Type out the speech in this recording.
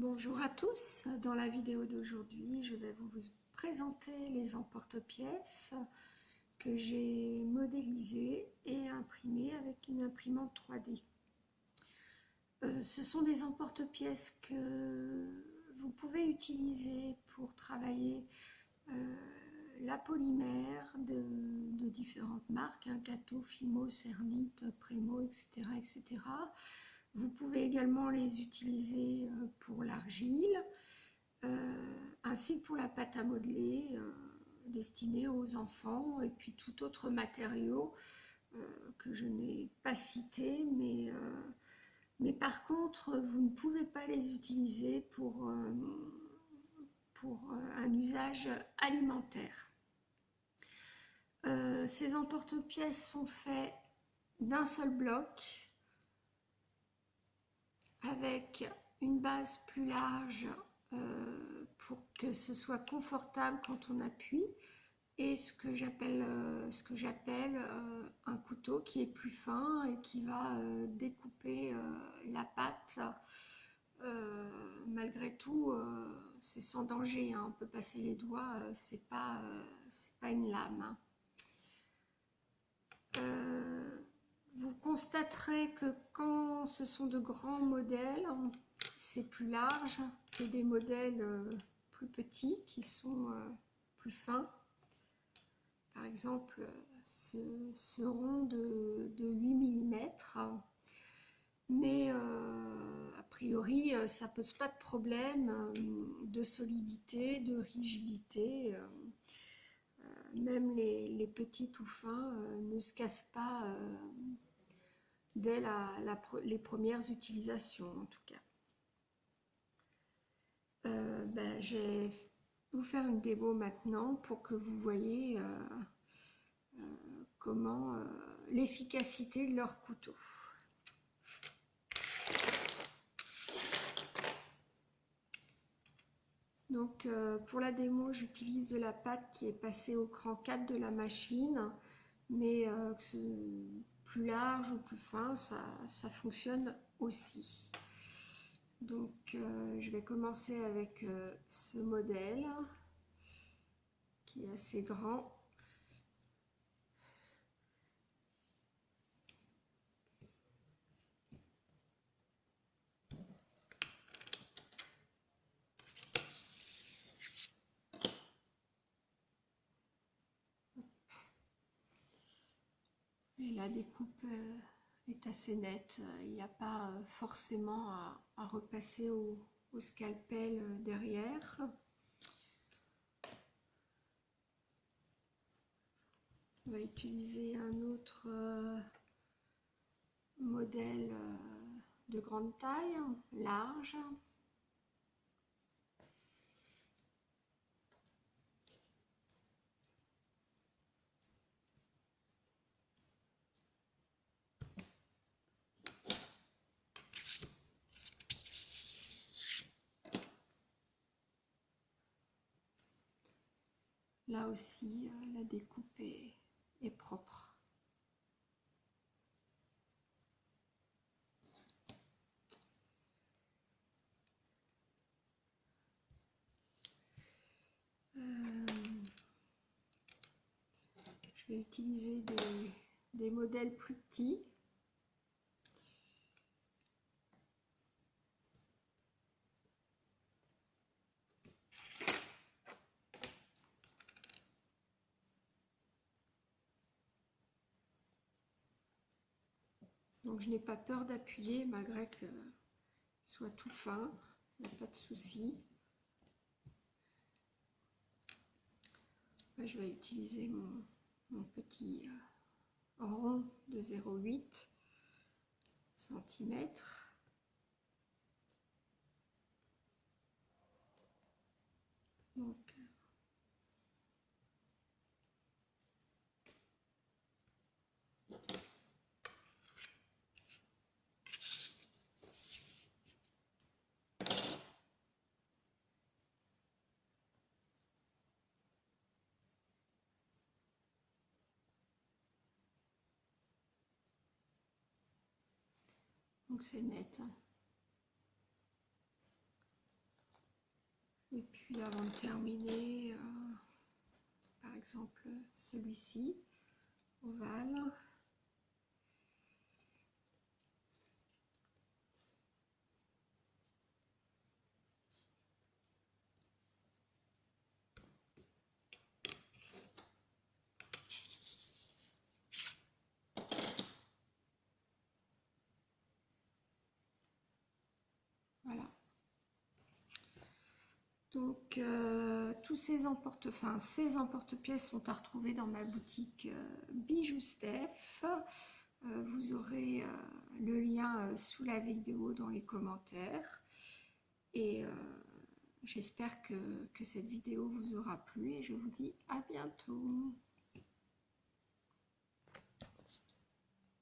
Bonjour à tous, dans la vidéo d'aujourd'hui je vais vous présenter les emporte-pièces que j'ai modélisées et imprimées avec une imprimante 3D. Ce sont des emporte-pièces que vous pouvez utiliser pour travailler la polymère de différentes marques, Kato, Fimo, Cernit, Premo, etc., etc. Vous pouvez également les utiliser pour l'argile, ainsi que pour la pâte à modeler destinée aux enfants, et puis tout autre matériau que je n'ai pas cité, mais par contre, vous ne pouvez pas les utiliser pour un usage alimentaire. Ces emporte-pièces sont faits d'un seul bloc, avec une base plus large pour que ce soit confortable quand on appuie, et ce que j'appelle un couteau qui est plus fin et qui va découper la pâte. Malgré tout, c'est sans danger, hein. On peut passer les doigts, c'est pas une lame. Vous constaterez que quand ce sont de grands modèles, c'est plus large que des modèles plus petits qui sont plus fins. Par exemple, ce rond de 8 mm, mais a priori, ça ne pose pas de problème de solidité, de rigidité. Même les petits tout fins ne se cassent pas dès les premières utilisations, en tout cas. Je vais vous faire une démo maintenant pour que vous voyez comment l'efficacité de leur couteau. Donc pour la démo, j'utilise de la pâte qui est passée au cran 4 de la machine, mais plus large ou plus fin, ça fonctionne aussi. Donc je vais commencer avec ce modèle qui est assez grand. Et la découpe est assez nette, il n'y a pas forcément à repasser au scalpel derrière. On va utiliser un autre modèle de grande taille, large. Là aussi, la découpe est propre. Je vais utiliser des modèles plus petits. Donc je n'ai pas peur d'appuyer malgré que soit tout fin, il n'y a pas de souci. Je vais utiliser mon petit rond de 0,8 cm. Donc c'est net. Et puis avant de terminer, par exemple celui-ci, ovale. Voilà. Donc tous ces emporte-pièces sont à retrouver dans ma boutique Bijoux Steph. Vous aurez le lien sous la vidéo dans les commentaires. Et j'espère que cette vidéo vous aura plu et je vous dis à bientôt.